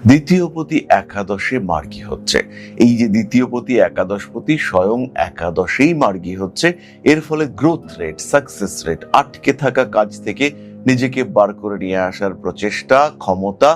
দ্বিতীয়পতি একাদশে মার্গী হচ্ছে। এই যে দ্বিতীয়পতি একাদশপতি স্বয়ং একাদশেই মার্গী হচ্ছে, এর ফলে গ্রোথ রেট, সাকসেস রেট, আটকে থাকা কাজ থেকে নিজেকে বার করে নিয়ে আসার প্রচেষ্টা, ক্ষমতা,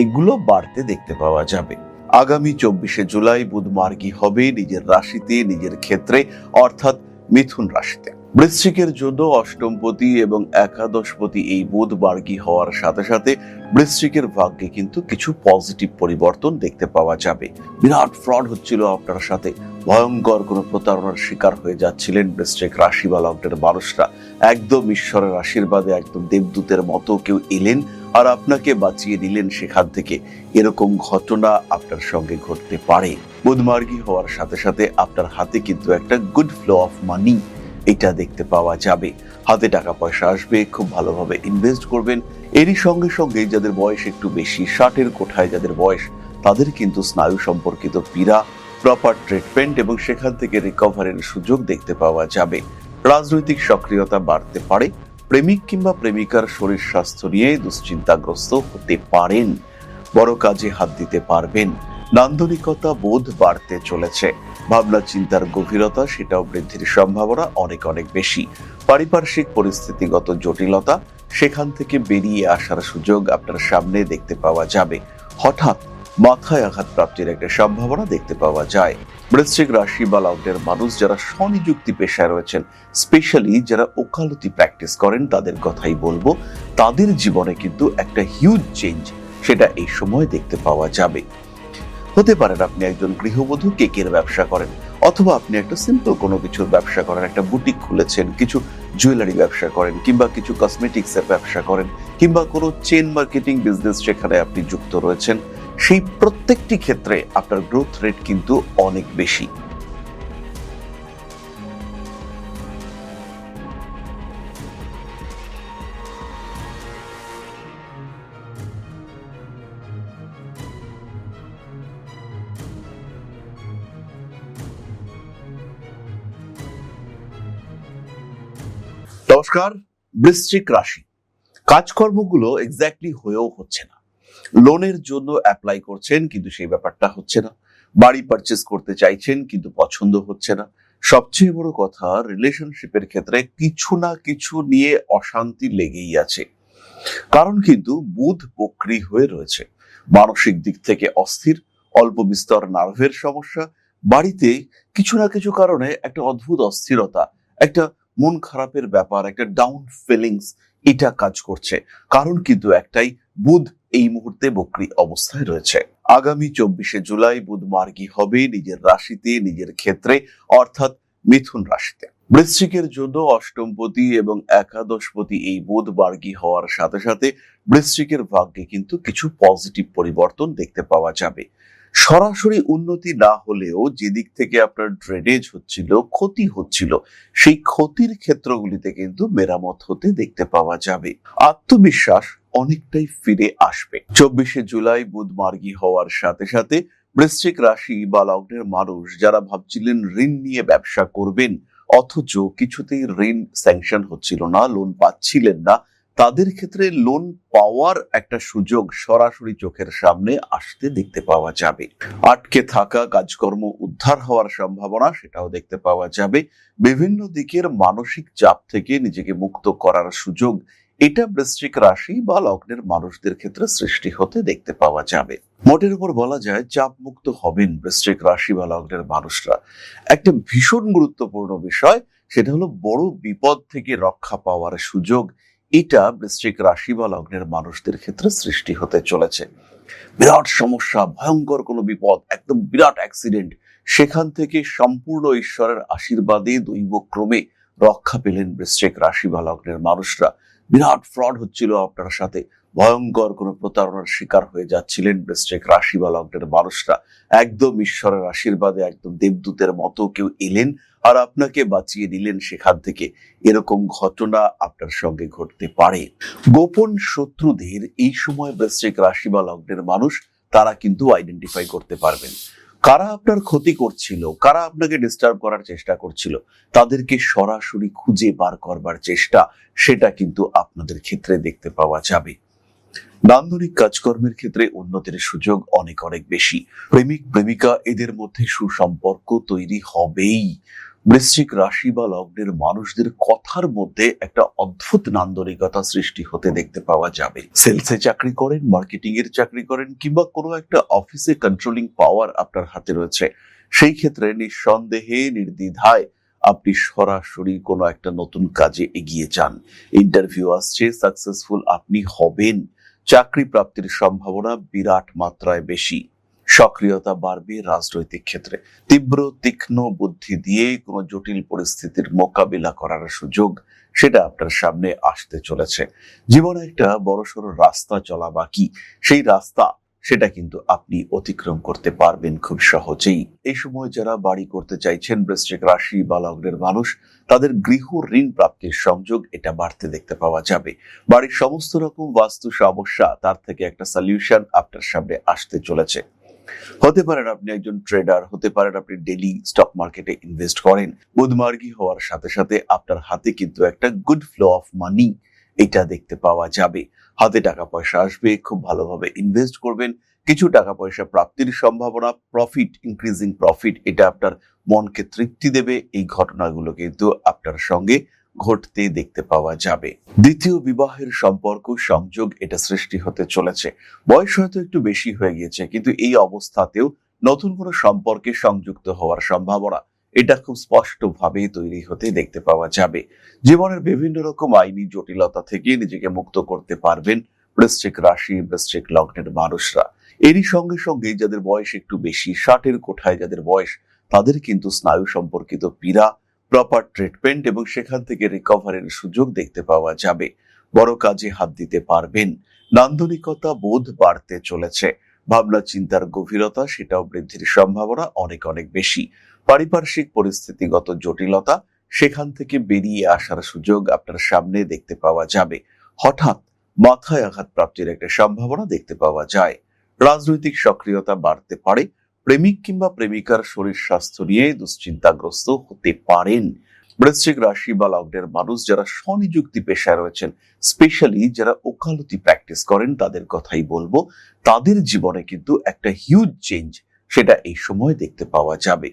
এগুলো বাড়তে দেখতে পাওয়া যাবে। আগামী 24শে জুলাই বুধ মার্গী হবে নিজের রাশিতে, নিজের ক্ষেত্রে, অর্থাৎ মিথুন রাশিতে। বৃশ্চিকের জন্য অষ্টমপতি এবং একাদশপতি এই বুধ মার্গী হওয়ার সাথে সাথে বৃশ্চিকের ভাগ্যে কিন্তু কিছু পজিটিভ পরিবর্তন দেখতে পাওয়া যাবে। বিরাট ফ্রড হচ্ছিল আপনার সাথে, ভয়ঙ্কর কোনো প্রতারণার শিকার হয়ে যাচ্ছিলেন বৃশ্চিক রাশি বা লগ্নের মানুষরা। একদম ঈশ্বরের আশীর্বাদে একদম দেবদূতের মতো কেউ এলেন আর আপনাকে বাঁচিয়ে দিলেন সেখান থেকে। এরকম ঘটনা আপনার সঙ্গে ঘটতে পারে। বুধ মার্গী হওয়ার সাথে সাথে আপনার হাতে কিন্তু একটা গুড ফ্লো অফ মানি, এটা দেখতে পাওয়া যাবে। হাতে টাকা পয়সা আসবে, খুব ভালোভাবে ইনভেস্ট করবেন। এরই সঙ্গে সঙ্গে যাদের বয়স একটু বেশি, 60-এর কোঠায় যাদের বয়স, তাদের কিন্তু স্নায়ু সম্পর্কিত পীড়া, প্রপার ট্রিটমেন্ট এবং সেখান থেকে রিকভারির সুযোগ দেখতে পাওয়া যাবে। রাজনৈতিক সক্রিয়তা বাড়তে পারে। প্রেমিক কিংবা প্রেমিকার শরীর স্বাস্থ্য নিয়ে দুশ্চিন্তাগ্রস্ত হতে পারেন। বড় কাজে হাত দিতে পারবেন। নান্দনিকতা বোধ বাড়তে চলেছে। ভাবনা চিন্তার গভীরতা, সেটাও বৃদ্ধির সম্ভাবনা অনেক অনেক বেশি। পারিপার্শ্বিক পরিস্থিতিগত জটিলতা, সেখান থেকে বেরিয়ে আসার সুযোগ আপনার সামনে দেখতে পাওয়া যাবে। হঠাৎ মাথায় আঘাত প্রাপ্তির একটা সম্ভাবনা দেখতে পাওয়া যায়। বৃশ্চিক রাশি বা লগ্নের মানুষ যারা স্বনিযুক্তি পেশায় রয়েছেন, স্পেশালি যারা ওকালতি প্র্যাকটিস করেন, তাদের কথাই বলবো। তাদের জীবনে কিন্তু একটা হিউজ চেঞ্জ, সেটা এই সময় দেখতে পাওয়া যাবে। হতে পারেন আপনি একজন গৃহবধূ, কেকের ব্যবসা করেন, অথবা আপনি একটা সিম্পল কোনো কিছুর ব্যবসা করেন, একটা বুটিক খুলেছেন, কিছু জুয়েলারি ব্যবসা করেন, কিংবা কিছু কসমেটিক্স এর ব্যবসা করেন, কিংবা কোনো চেইন মার্কেটিং বিজনেস যেখানে আপনি যুক্ত রয়েছেন, সেই প্রত্যেকটি ক্ষেত্রে আপনার গ্রোথ রেট কিন্তু অনেক বেশি। নমস্কার, বৃশ্চিক রাশি। কাজকর্মগুলো এক্স্যাক্টলি হয়েও হচ্ছে না। লোনের জন্য অ্যাপ্লাই করছেন কিন্তু সেই ব্যাপারটা হচ্ছে না। বাড়ি পারচেজ করতে চাইছেন কিন্তু পছন্দ হচ্ছে না। সবচেয়ে বড় কথা, রিলেশনশিপের ক্ষেত্রে কিছু না কিছু নিয়ে অশান্তি লেগেই আছে। কারণ কিন্তু বুধ বক্রী হয়ে রয়েছে। মানসিক দিক থেকে অস্থির, অল্প বিস্তর নার্ভের সমস্যা, বাড়িতে কিছু না কিছু কারণে একটা অদ্ভুত অস্থিরতা, একটা মন খারাপের ব্যাপার, একটা ডাউন ফিলিংস, এটা কাজ করছে। কারণ কিন্তু একটাই, বুধ এই মুহূর্তে বক্রী অবস্থায় রয়েছে। আগামী 24শে জুলাই বুধ মার্গী হবে নিজের রাশিতে, নিজের ক্ষেত্রে, অর্থাৎ মিথুন রাশিতে। বৃশ্চিকের জন্য অষ্টমপতি এবং একাদশপতি এই বুধ মার্গী হওয়ার সাথে সাথে বৃশ্চিকের ভাগ্যে কিন্তু কিছু পজিটিভ পরিবর্তন দেখতে পাওয়া যাবে। সরাসরি উন্নতি না হলেও যেদিক থেকে আপনার ড্রেনেজ হচ্ছিল, ক্ষতি হচ্ছিল, সেই ক্ষতির ক্ষেত্রগুলিতে কিন্তু মেরামত হতে দেখতে পাওয়া যাবে। আত্মবিশ্বাস অনেকটাই ফিরে আসবে। 24শে জুলাই বুধ মার্গী হওয়ার সাথে সাথে বৃশ্চিক রাশি বা লগ্নের মানুষ যারা ভাবছিলেন ঋণ নিয়ে ব্যবসা করবেন, অথচ কিছুতেই ঋণ স্যাংশন হচ্ছিল না, লোন পাচ্ছিলেন না, তাদের ক্ষেত্রে লোন পাওয়ার একটা সুযোগ সরাসরি চোখের সামনে আসতে দেখতে পাওয়া যাবে। আটকে থাকা কাজকর্ম উদ্ধার হওয়ার সম্ভাবনা, সেটাও দেখতে পাওয়া যাবে। বিভিন্ন দিকের মানসিক চাপ থেকে নিজেকে মুক্ত করার সুযোগ, এটা বৃশ্চিক রাশি বা লগ্নের মানুষদের ক্ষেত্রে সৃষ্টি হতে দেখতে পাওয়া যাবে। মোটের উপর বলা যায় চাপ মুক্ত হবেন বৃশ্চিক রাশি বা লগ্নের মানুষরা। একটা ভীষণ গুরুত্বপূর্ণ বিষয়, সেটা হলো বড় বিপদ থেকে রক্ষা পাওয়ার সুযোগ, এটা বৃশ্চিক রাশি বা লগ্নের মানুষদের ক্ষেত্রে সৃষ্টি হতে চলেছে। বিরাট সমস্যা, ভয়ঙ্কর কোনো বিপদ, একদম বিরাট অ্যাক্সিডেন্ট, সেখান থেকে সম্পূর্ণ ঈশ্বরের আশীর্বাদে দৈবক্রমে রক্ষা পেলেন বৃশ্চিক রাশি বা লগ্নের মানুষরা। বিরাট ফ্রড হচ্ছিল আপনার সাথে, ভয়ঙ্কর কোনো প্রতারণার শিকার হয়ে যাচ্ছিলেন বৃশ্চিক রাশি বা লগ্নের মানুষরা। একদম ঈশ্বরের আশীর্বাদে একদম দেবদূতের মতো কেউ এলেন আর আপনাকে বাঁচিয়ে দিলেন সেখান থেকে। এরকম ঘটনা আপনার সঙ্গে ঘটতে পারে। গোপন শত্রুদের এই সময় বৃশ্চিক রাশি বা লগ্নের মানুষ তারা কিন্তু আইডেন্টিফাই করতে পারবেন। কারা আপনার ক্ষতি করছিল, কারা আপনাকে ডিস্টার্ব করার চেষ্টা করছিল, তাদেরকে সরাসরি খুঁজে বার করবার চেষ্টা, সেটা কিন্তু আপনাদের ক্ষেত্রে দেখতে পাওয়া যাবে। নান্দনিক কাজকর্মের ক্ষেত্রে উন্নতির সুযোগ অনেক অনেক বেশি। প্রেমিক প্রেমিকা এদের মধ্যে সুসম্পর্ক তৈরি হবেই। বৃশ্চিক রাশি বা লগ্নের মানুষদের কথার মধ্যে একটা অদ্ভুত নান্দনিকতা সৃষ্টি হতে দেখতে পাওয়া যাবে। সেলসে চাকরি করেন, মার্কেটিং এর চাকরি করেন, কিংবা কোনো একটা অফিসে কন্ট্রোলিং পাওয়ার আপনার হাতে রয়েছে, সেই ক্ষেত্রে নিঃসন্দেহে নির্দ্বিধায় আপনি সরাসরি কোনো একটা নতুন কাজে এগিয়ে যান। ইন্টারভিউ আসছে, সাকসেসফুল আপনি হবেন। চাকরি প্রাপ্তির সম্ভাবনা বিরাট মাত্রায় বেশি। সক্রিয়তা বাড়বে রাজনৈতিক ক্ষেত্রে। তীব্র তীক্ষ্ণ বুদ্ধি দিয়ে কোনো জটিল পরিস্থিতির মোকাবিলা করার সুযোগ সেটা আপনার সামনে আসতে চলেছে। জীবনে একটা বড়সড় রাস্তা চলা বাকি, সেই রাস্তা সেটা কিন্তু আপনি অতিক্রম করতে পারবেন খুব সহজেই। এই সময় যারা বাড়ি করতে চাইছেন, বৃশ্চিক রাশি বা লগ্নের মানুষ, তাদের গৃহ ঋণ প্রাপ্তির সংযোগ এটা বাড়তে দেখতে পাওয়া যাবে। বাড়ির সমস্ত রকম বাস্তু সমস্যা, তার থেকে একটা সলিউশন আপনার সামনে আসতে চলেছে। হতে পারেন আপনি একজন ট্রেডার, হতে পারেন আপনি ডেইলি স্টক মার্কেটে ইনভেস্ট করেন। বুধমার্গী হওয়ার সাথে সাথে আপনার হাতে কিন্তু একটা গুড ফ্লো অফ মানি এটা দেখতে পাওয়া যাবে। হাতে টাকা পয়সা আসবে, খুব ভালোভাবে ইনভেস্ট করবেন, কিছু টাকা পয়সা প্রাপ্তির সম্ভাবনা, প্রফিট, ইনক্রিজিং প্রফিট, এটা আপনার মনকে তৃপ্তি দেবে। এই ঘটনাগুলো কিন্তু আপনার সঙ্গে ঘটতে দেখতে পাওয়া যাবে। দ্বিতীয় বিবাহের সম্পর্ক সংযোগ এটা সৃষ্টি হতে চলেছে। বয়স হয়তো একটু বেশি হয়ে গিয়েছে, কিন্তু এই অবস্থাতেও নতুন কোনো সম্পর্কে সংযুক্ত হওয়ার সম্ভাবনা এটা খুব স্পষ্টভাবে তৈরি হতে দেখতে পাওয়া যাবে। জীবনের বিভিন্ন রকম আইনি জটিলতা থেকে নিজেকে মুক্ত করতে পারবেন বৃশ্চিক রাশি, বৃশ্চিক লগ্নের মানুষরা। এরই সঙ্গে সঙ্গে যাদের বয়স একটু বেশি, 60-এর কোঠায় যাদের বয়স, তাদের কিন্তু স্নায়ু সম্পর্কিত পীড়া, প্রপার ট্রিটমেন্ট এবং সেখান থেকে রিকভারির সুযোগ দেখতে পাওয়া যাবে। বড় কাজে হাত দিতে পারবেন। নান্দনিকতা বোধ বাড়তে চলেছে। ভাবনা চিন্তার গভীরতা সেটাও বৃদ্ধির সম্ভাবনা অনেক অনেক বেশি। পারিপার্শ্বিক পরিস্থিতিগত জটিলতা, সেখান থেকে বেরিয়ে আসার সুযোগ আপনার সামনে দেখতে পাওয়া যাবে। হঠাৎ মাথায় আঘাত প্রাপ্তির একটা সম্ভাবনা দেখতে পাওয়া যায়। রাজনৈতিক সক্রিয়তা বাড়তে পারে। প্রেমিক কিংবা প্রেমিকার শরীর স্বাস্থ্য নিয়ে দুশ্চিন্তাগ্রস্ত হতে পারেন। বৃশ্চিক রাশি বা লগ্নের মানুষ যারা স্বনিযুক্তি পেশায় রয়েছেন, স্পেশালি যারা ওকালতি প্র্যাকটিস করেন, তাদের কথাই বলবো। তাদের জীবনে কিন্তু একটা হিউজ চেঞ্জ সেটা এই সময় দেখতে পাওয়া যাবে।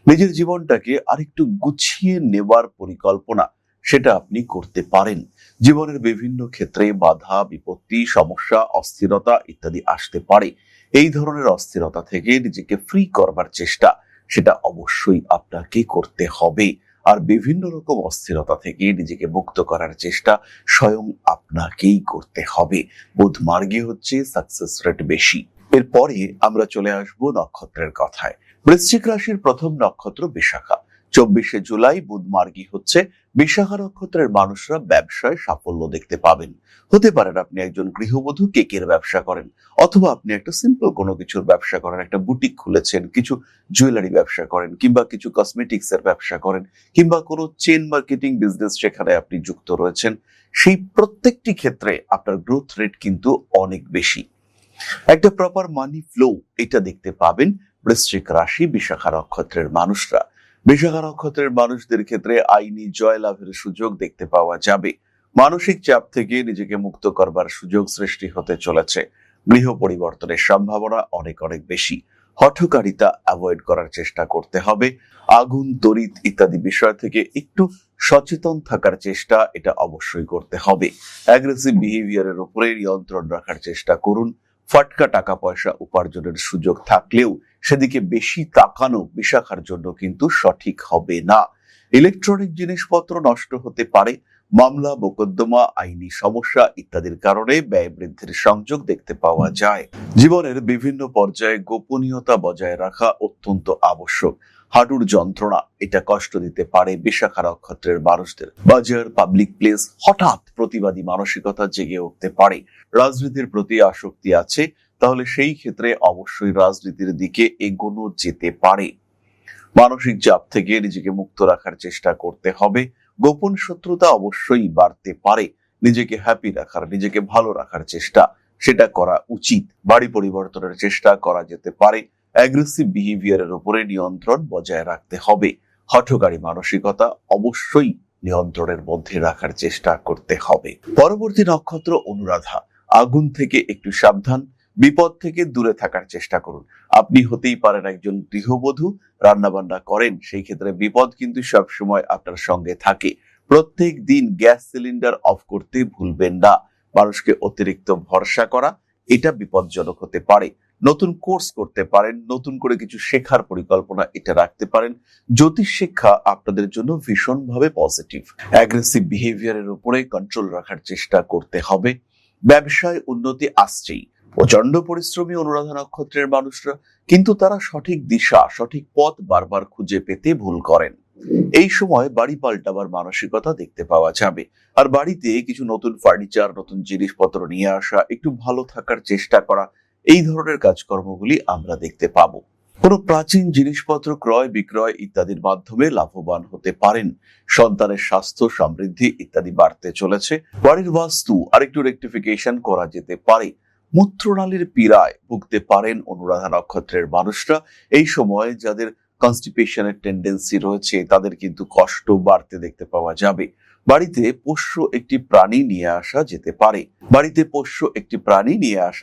নিজের জীবনটাকে আরেকটু গুছিয়ে নেবার পরিকল্পনা সেটা আপনি করতে পারেন। জীবনের বিভিন্ন ক্ষেত্রে বাধা, বিপত্তি, সমস্যা, অস্থিরতা ইত্যাদি আসতে পারে। এই ধরনের অস্থিরতা থেকে নিজেকে ফ্রি করবার চেষ্টা সেটা অবশ্যই আপনাকে করতে হবে। আর বিভিন্ন রকম অস্থিরতা থেকে নিজেকে মুক্ত করার চেষ্টা স্বয়ং আপনাকেই করতে হবে। বুধ মার্গী হচ্ছে, সাকসেস রেট বেশি। এরপরে আমরা চলে আসব নক্ষত্রের কথায়। বৃশ্চিক রাশির প্রথম নক্ষত্র বিশাখা। 24শে জুলাই বুধ মার্গী হচ্ছে। বিশাখা নক্ষত্রের মানুষরা ব্যবসায় সাফল্য দেখতে পাবেন। হতে পারেন আপনি একজন গৃহবধূ, কেকের ব্যবসা করেন, অথবা আপনি একটা সিম্পল কোনো কিছুর ব্যবসা করেন, একটা বুটিক খুলেছেন, কিছু জুয়েলারি ব্যবসা করেন, কিংবা কিছু কসমেটিক্স এর ব্যবসা করেন, কিংবা কোনো চেন মার্কেটিং বিজনেস যেখানে আপনি যুক্ত রয়েছেন, সেই প্রত্যেকটি ক্ষেত্রে আপনার গ্রোথ রেট কিন্তু অনেক বেশি। একটা প্রপার মানি ফ্লো এটা দেখতে পাবেন বৃশ্চিক রাশি বিশাখা নক্ষত্রের মানুষরা। বিশাখা নক্ষত্রের মানুষদের ক্ষেত্রে আইনি জয় লাভের সুযোগ দেখতে পাওয়া যাবে। মানসিক চাপ থেকে নিজেকে মুক্ত করবার সুযোগ সৃষ্টি হতে চলেছে। গৃহ পরিবর্তনের সম্ভাবনা অনেক অনেক বেশি। হঠকারিতা অ্যাভয়েড করার চেষ্টা করতে হবে। আগুন, তড়িৎ ইত্যাদি বিষয় থেকে একটু সচেতন থাকার চেষ্টা এটা অবশ্যই করতে হবে। অ্যাগ্রেসিভ বিহেভিয়ারের উপরে নিয়ন্ত্রণ রাখার চেষ্টা করুন। ফাটকা টাকা পয়সা উপার্জনের সুযোগ থাকলেও সেদিকে বেশি তাকানো বিশাখার জন্য কিন্তু সঠিক হবে না। ইলেকট্রনিক জিনিসপত্র নষ্ট হতে পারে। মামলা, মোকদ্দমা, আইনি সমস্যা ইত্যাদির কারণে ব্যয় বৃদ্ধির সংযোগ দেখতে পাওয়া যায়। জীবনের বিভিন্ন পর্যায়ে গোপনীয়তা বজায় রাখা অত্যন্ত আবশ্যক। হাঁটুর যন্ত্রণা এটা কষ্ট দিতে পারে বিশাখা নক্ষত্রের মানুষদের। বাজার, পাবলিক প্লেস, হঠাৎ প্রতিবাদী মানসিকতা জেগে উঠতে পারে। রাজনীতির প্রতি আসক্তি আছে, তাহলে সেই ক্ষেত্রে অবশ্যই রাজনীতির দিকে এগোনো যেতে পারে। মানসিক চাপ থেকে নিজেকে মুক্ত রাখার চেষ্টা করতে হবে। গোপন শত্রুতা অবশ্যই বাড়তে পারে। নিজেকে হ্যাপি রাখার, নিজেকে ভালো রাখার চেষ্টা সেটা করা উচিত। বাড়ি পরিবর্তনের চেষ্টা করা যেতে পারে। অ্যাগ্রেসিভ বিহেভিয়ারের উপরে নিয়ন্ত্রণ বজায় রাখতে হবে। হঠকারী মানসিকতা অবশ্যই নিয়ন্ত্রণের মধ্যে রাখার চেষ্টা করতে হবে। পরবর্তী নক্ষত্র অনুরাধা। আগুন থেকে একটু সাবধান, বিপদ থেকে দূরে থাকার চেষ্টা করুন। আপনি হতেই পারেন একজন গৃহবধূ, রান্নাবান্না করেন, সেই ক্ষেত্রে বিপদ কিন্তু সবসময় আপনার সঙ্গে থাকে। প্রত্যেক দিন গ্যাস সিলিন্ডার অফ করতে ভুলবেন না। মানুষকে অতিরিক্ত ভরসা করা এটা বিপজ্জনক হতে পারে। নতুন কোর্স করতে পারেন, নতুন করে কিছু শেখার পরিকল্পনা এটা রাখতে পারেন। জ্যোতিষ শিক্ষা আপনাদের জন্য ভীষণভাবে পজিটিভ। অ্যাগ্রেসিভ বিহেভিয়ারের উপরে কন্ট্রোল রাখার চেষ্টা করতে হবে। ব্যবসায় উন্নতি আসছেই। প্রচন্ড পরিশ্রমী অনুরাধা নক্ষত্রের মানুষরা, কিন্তু তারা সঠিক দিশা, সঠিক পথ বারবার খুঁজে পেতে ভুল করেন। এই সময় বাড়ি পাল্টাবার মানসিকতা দেখতে পাওয়া যাবে। আর বাড়িতে কিছু নতুন ফার্নিচার, নতুন জিনিসপত্র নিয়ে আসা, একটু ভালো থাকার চেষ্টা করা, এই ধরনের কাজকর্মগুলি আমরা দেখতে পাবো। কোনো প্রাচীন জিনিসপত্র ক্রয় বিক্রয় ইত্যাদির মাধ্যমে লাভবান হতে পারেন। সন্তানের স্বাস্থ্য, সমৃদ্ধি ইত্যাদি বাড়তে চলেছে। বাড়ির বাস্তু আরেকটু রেকটিফিকেশন করা যেতে পারে। মূত্রনালীর পীড়ায় ভুগতে পারেন অনুরাধা নক্ষত্রের মানুষরা। এই সময় যাদের কনস্টিপেশনের টেন্ডেন্সি রয়েছে তাদের কিন্তু কষ্ট বাড়তে দেখতে পাওয়া যাবে। বাড়িতে পোষ্য একটি প্রাণী নিয়ে আসা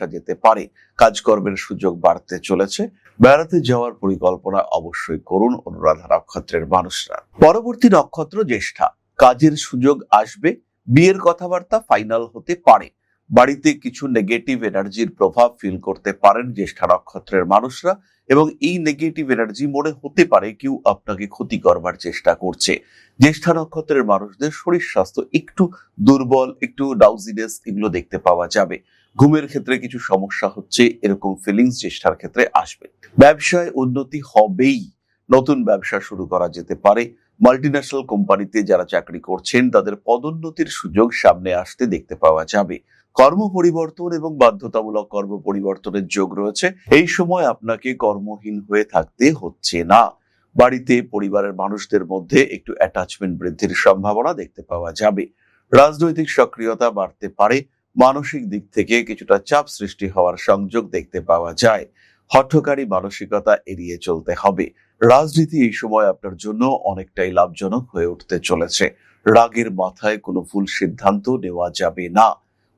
যেতে পারে। কাজকর্মের সুযোগ বাড়তে চলেছে। বেড়াতে যাওয়ার পরিকল্পনা অবশ্যই করুন অনুরাধা নক্ষত্রের মানুষরা। পরবর্তী নক্ষত্র জ্যেষ্ঠা। কাজের সুযোগ আসবে, বিয়ের কথাবার্তা ফাইনাল হতে পারে। বাড়িতে কিছু নেগেটিভ এনার্জির প্রভাব ফিল করতে পারেন জ্যেষ্ঠা নক্ষত্রের মানুষরা, এবং এই নেগেটিভ এনার্জি মনে হতে পারে কেউ আপনাকে ক্ষতি করবার চেষ্টা করছে। জ্যেষ্ঠা নক্ষত্রের মানুষদের শরীর স্বাস্থ্য একটু দুর্বল, একটু ডাউজিনেস এগুলো দেখতে পাওয়া যাবে। ঘুমের ক্ষেত্রে কিছু সমস্যা হচ্ছে, এরকম ফিলিংস জ্যেষ্ঠার ক্ষেত্রে আসবে। ব্যবসায় উন্নতি হবেই। নতুন ব্যবসা শুরু করা যেতে পারে। মাল্টিন্যাশনাল কোম্পানিতে যারা চাকরি করছেন তাদের পদোন্নতির সুযোগ সামনে আসতে দেখতে পাওয়া যাবে। কর্ম পরিবর্তন এবং বাধ্যতামূলক কর্ম পরিবর্তনের যোগ রয়েছে। এই সময় আপনাকে কর্মহীন হয়ে থাকতে হচ্ছে না। বাড়িতে পরিবারের মানুষদের মধ্যে একটু অ্যাটাচমেন্ট বৃদ্ধির সম্ভাবনা দেখতে পাওয়া যাবে। রাজনৈতিক সক্রিয়তা বাড়তে পারে। মানসিক দিক থেকে কিছুটা চাপ সৃষ্টি হওয়ার সংযোগ দেখতে পাওয়া যায়। হঠকারী মানসিকতা এড়িয়ে চলতে হবে। রাজনীতি এই সময় আপনার জন্য অনেকটাই লাভজনক হয়ে উঠতে চলেছে। রাগের মাথায় কোনো ভুল সিদ্ধান্ত নেওয়া যাবে না।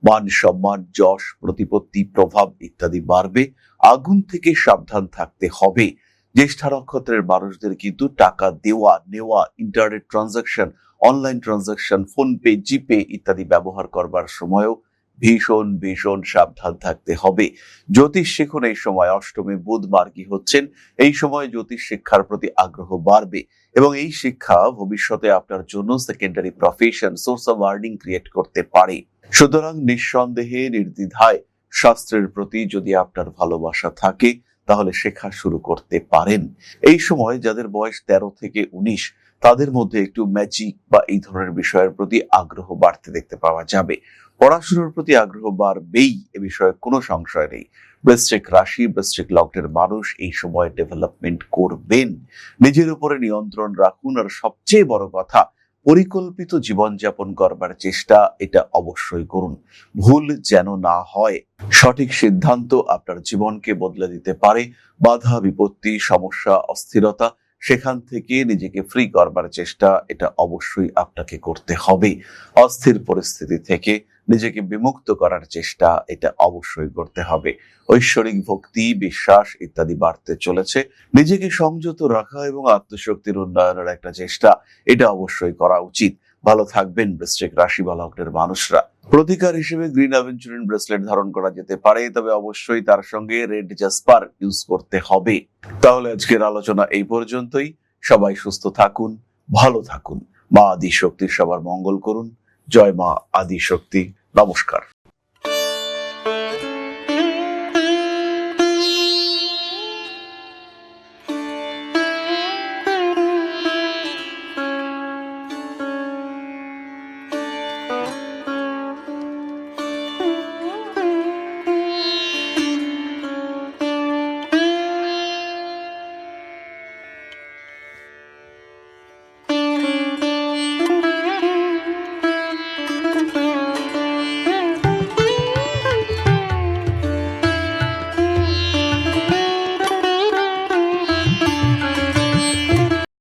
মান সম্মান, যশ, প্রতিপত্তি, প্রভাব ইত্যাদি বাড়বে। আগুন থেকে সাবধান থাকতে হবে। জ্যেষ্ঠা নক্ষত্রের মানুষদের কিন্তু টাকা দেওয়া নেওয়া, internet transaction, online transaction, PhonePe, GPay ইত্যাদি ব্যবহার করবার সময়ও ভীষণ ভীষণ সাবধান থাকতে হবে। জ্যোতিষ শিখুন এই সময়। অষ্টমে বুধ মার্গী হচ্ছেন। এই সময় জ্যোতিষ শিক্ষার প্রতি আগ্রহ বাড়বে, এবং এই শিক্ষা ভবিষ্যতে আপনার জন্য secondary profession, source of earning create করতে পারে। সুতরাং নিঃসন্দেহে, নির্দ্বিধায় শাস্ত্রের প্রতি যদি আপনার ভালোবাসা থাকে তাহলে শেখা শুরু করতে পারেন। এই সময় যাদের বয়স 13 থেকে 19, তাদের মধ্যে একটু ম্যাজিক বা এই ধরনের বিষয়ের প্রতি আগ্রহ বাড়তে দেখতে পাওয়া যাবে। পড়াশোনার প্রতি আগ্রহ বাড়বেই, এ বিষয়ে কোনো সংশয় নেই। বৃশ্চিক রাশি, বৃশ্চিক লগ্নের মানুষ এই সময় ডেভেলপমেন্ট করবেন। নিজের উপরে নিয়ন্ত্রণ রাখুন, আর সবচেয়ে বড় কথা, পরিকল্পিত জীবনযাপন করবার চেষ্টা এটা অবশ্যই করুন। ভুল যেন না হয়। সঠিক সিদ্ধান্ত আপনার জীবনকে বদলে দিতে পারে। বাধা বিপত্তি, সমস্যা, অস্থিরতা, সেখান থেকে নিজেকে ফ্রি করবার চেষ্টা এটা অবশ্যই আপনাকে করতে হবে। অস্থির পরিস্থিতি থেকে নিজেকে বিমুক্ত করার চেষ্টা এটা অবশ্যই করতে হবে। ঐশ্বরিক ভক্তি, বিশ্বাস ইত্যাদি বাড়তে চলেছে। নিজেকে সংযত রাখা এবং আত্মশক্তির উন্নয়নের একটা চেষ্টা এটা অবশ্যই করা উচিত। ভালো থাকবেন বৃশ্চিক রাশি বা লগ্নের মানুষরা। প্রতিকার হিসেবে গ্রিন অ্যাভেঞ্চুরিন ব্রেসলেট ধারণ করা যেতে পারে, তবে অবশ্যই তার সঙ্গে রেড জাসপার ইউজ করতে হবে। তাহলে আজকের আলোচনা এই পর্যন্তই। সবাই সুস্থ থাকুন, ভালো থাকুন। মা আদি শক্তি সবার মঙ্গল করুন। জয় মা আদি শক্তি। নমস্কার।